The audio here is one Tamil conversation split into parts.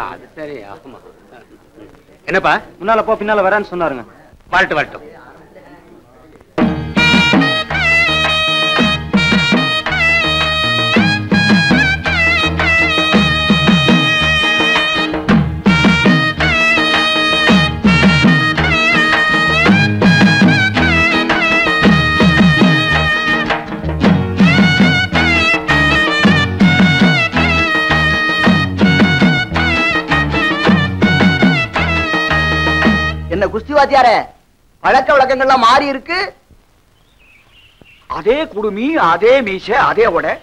அது சரி. ஆமா. என்னப்பா முன்னால போ பின்னால வரான்னு சொன்னாருங்க. வரட்டும் வரட்டும். என்ன குஸ்தி வாத்தியாரே, பழக்க வழக்கங்கள்லாம் மாறி இருக்கு. அதே குடுமி, அதே மீச, அதே உடை,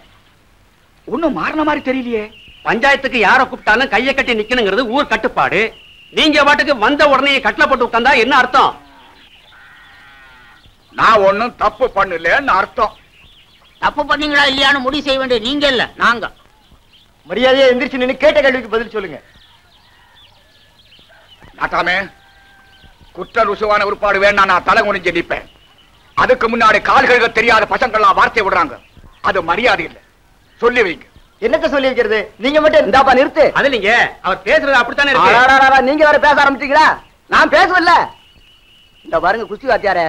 ஒண்ணும் மாறின மாதிரி தெரியலையே. பஞ்சாயத்துக்கு யார கூப்பிட்டாலும் கையை கட்டி நிக்கணுங்கிறது ஊர் கட்டுப்பாடு. நீங்க பாட்டுக்கு வந்த உடனே கட்டளை போட்டு உட்கார்ந்தா என்ன அர்த்தம்? நான் ஒண்ணும் தப்பு பண்ணலன்னு அர்த்தம். தப்பு பண்ணீங்களா இல்லையான்னு முடிவு செய்ய வேண்டிய நீங்க இல்ல, நாங்க. மரியாதையா எந்திரிச்சு நின்னு கேட்ட கேள்விக்கு பதில் சொல்லுங்க. நாட்டாமே, குற்ற ருசுவான உருப்பாடு வேணா நான் தலை குனிஞ்சு நிற்பேன். அதுக்கு முன்னாடி கால்களுக்கு தெரியாத பசங்கள்லாம் வார்த்தை விடுறாங்க. அது மரியாதை இல்லை. சொல்லி வைங்க. என்னத்த சொல்லி வைக்கிறது? நீங்க மட்டும் இந்தாப்பா நிறுத்து. அது இல்லைங்க, அவர் பேசுறது அப்படித்தானே இருக்கு. நீங்க வேற பேச ஆரம்பிச்சீங்களா? நான் பேசவில்ல. இந்த பாருங்க குஸ்தி வாத்தியாரே,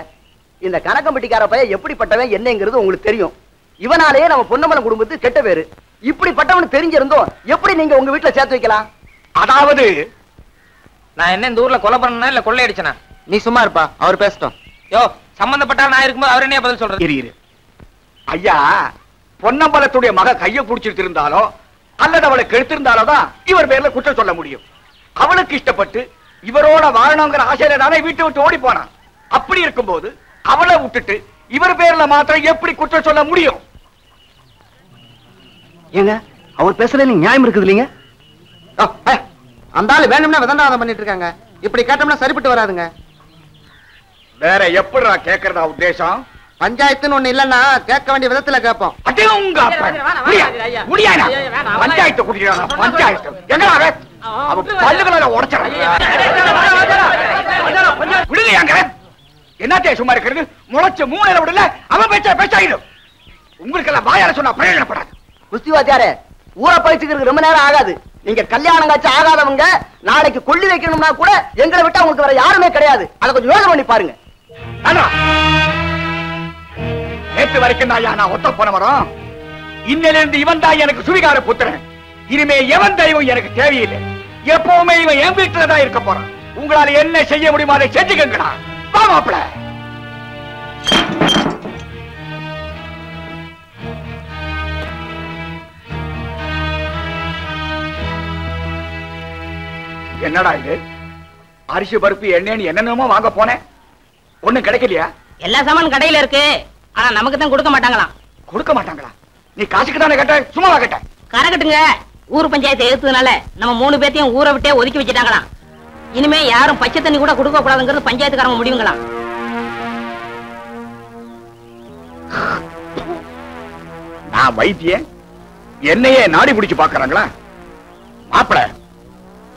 இந்த கணக்கம்பட்டிக்கார பையன் எப்படிப்பட்டவன் என்னங்கிறது உங்களுக்கு தெரியும். இவனாலேயே நம்ம பொன்னம்பலம் குடும்பத்துக்கு கெட்ட பேரு. இப்படிப்பட்டவனு தெரிஞ்சிருந்தோம் எப்படி நீங்க உங்க வீட்டுல சேர்த்து வைக்கலாம்? அதாவது நான் என்ன இந்த ஊர்ல கொலை பண்ணனா இல்ல கொள்ளை அடிச்சனா? நீ சும்மா இருப்பா, அவர் பேசட்டும். யோ, சம்பந்தப்பட்டா நான் இருக்கும்போது அவர் என்ன பதில் சொல்றது? இரு ஐயா, பொன்னம்பலத்துடைய மக கையை பிடிச்சிருந்தாலோ அல்லது அவளை கெடுத்திருந்தாலோ தான் இவர் பேர்ல குற்றம் சொல்ல முடியும். அவளுக்கு இஷ்டப்பட்டு இவரோட வாழணுங்கிற ஆசையில தானே வீட்டை விட்டு ஓடி போனான். அப்படி இருக்கும்போது அவளை விட்டுட்டு இவர் பேர்ல மாத்திரம் எப்படி குற்றம் சொல்ல முடியும்? ஏங்க அவர் பேசுறது நியாயம் இருக்குது இல்லைங்க? அந்த ஆளு வேணும்னா விதண்டாவதம் பண்ணிட்டு இருக்காங்க. இப்படி கேட்டோம்னா சரிப்பட்டு வராதுங்க. வேற எப்படி கேட்கறதா உத்தேசம்? பஞ்சாயத்துன்னு ஒண்ணு இல்லன்னா கேட்க வேண்டிய விதத்துல கேட்போம். பஞ்சாயத்து குடிக்கிறாங்க. பஞ்சாயத்து எங்க பல்லுகளை உடைச்சாங்க. என்னத்தே சும்மா இருக்கிறது? முளைச்ச மூளையில விடல அவன் பேச்சாயிடும். உங்களுக்கு எல்லாம் வாயால சொன்னா பிரயோஜனப்படாது. குஸ்தி வாத்தியாரே, ஊரை பயிற்சிக்கிறதுக்கு ரொம்ப நேரம் ஆகாது. நீங்க கல்யாணம் காட்சி ஆகாதவங்க நாளைக்கு கொள்ளி வைக்கணும்னா கூட எங்களை விட்டா உங்களுக்கு வேற யாருமே கிடையாது. அதை கொஞ்சம் யோசனை பண்ணி பாருங்க. நேற்று வரைக்கும் தான் நான் ஒத்த போன வரோம். இன்னிலிருந்து இவன் தான் எனக்கு சுவிகார புத்திரன். இனிமே எவன் தெய்வம் எனக்கு தேவையில்லை. எப்பவுமே இவன் என் வீட்டுல தான் இருக்க போறான். உங்களால என்ன செய்ய முடியுமோ அதை செஞ்சுக்கங்கடா. வா மாப்பிள. என்னடா இது? அரிசி பருப்பு எண்ணெய் என்னென்னமோ வாங்க போனேன், ஒண்ணும் கிடைக்கலையா? எல்லா சாமான் கடையில இருக்கு, ஆனா நமக்கு தான் கொடுக்க மாட்டாங்களாம். கொடுக்க மாட்டாங்களா? நீ காசுக்கு தானே கேட்ட, சும்மாவா கேட்ட? கரகட்டுங்க, ஊர் பஞ்சாயத்தை எதிர்த்ததுனால நம்ம 3 பேத்தையும் ஊரை விட்டே ஒதுக்கி வச்சுட்டாங்களாம். இனிமே யாரும் பச்சை தண்ணி கூட கொடுக்க கூடாதுங்கிறது பஞ்சாயத்துக்காரங்க முடிவுங்களாம். நான் வைத்தியன், என்னையே நாடி பிடிச்சு பாக்குறாங்களா? மாப்பிள,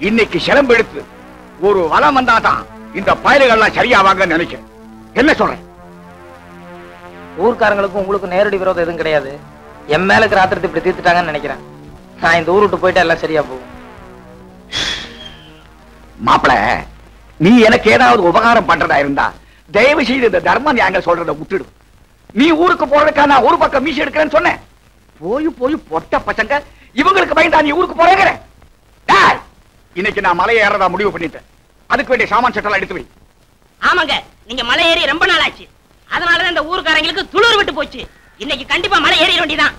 இன்னைக்கு சிலம்பு எடுத்து ஒரு வளம் வந்தாதான் இந்த பயல்கள்லாம் சரியாவாங்கன்னு நினைக்கிறேன். என்ன சொல்றேன்? ஊர்க்காரங்களுக்கும் உங்களுக்கு நேரடி விரோதம் எதுவும் கிடையாது. என் மேல இருக்கிற ஆத்திரத்தை இப்படி தீர்த்துட்டாங்கன்னு நினைக்கிறேன். நான் இந்த ஊர் விட்டு போயிட்டா எல்லாம் சரியா போகும். மாப்பிள, நீ எனக்கு ஏதாவது உபகாரம் பண்றதா இருந்தா தயவு செய்து இந்த தர்ம நியாயங்கள் சொல்றத விட்டுடு. நீ ஊருக்கு போறதுக்கா நான் ஒரு பக்கம் மீசி எடுக்கிறேன்னு சொன்னேன். போய் பொட்ட பசங்க இவங்களுக்கு பயந்தா நீ ஊருக்கு போறேங்கிற. இன்னைக்கு நான் மலை ஏறதா முடிவு பண்ணிட்டேன். அதுக்கு வேண்டிய சாமான் சட்டெல்லாம் எடுத்து வை. ஆமாங்க, நீங்க மலை ஏறி ரொம்ப நாள் ஆச்சு. அதனாலதான் இந்த ஊருக்காரங்களுக்கு துளிர் விட்டு போச்சு. இன்னைக்கு கண்டிப்பா மலை ஏறிட வேண்டியதான்.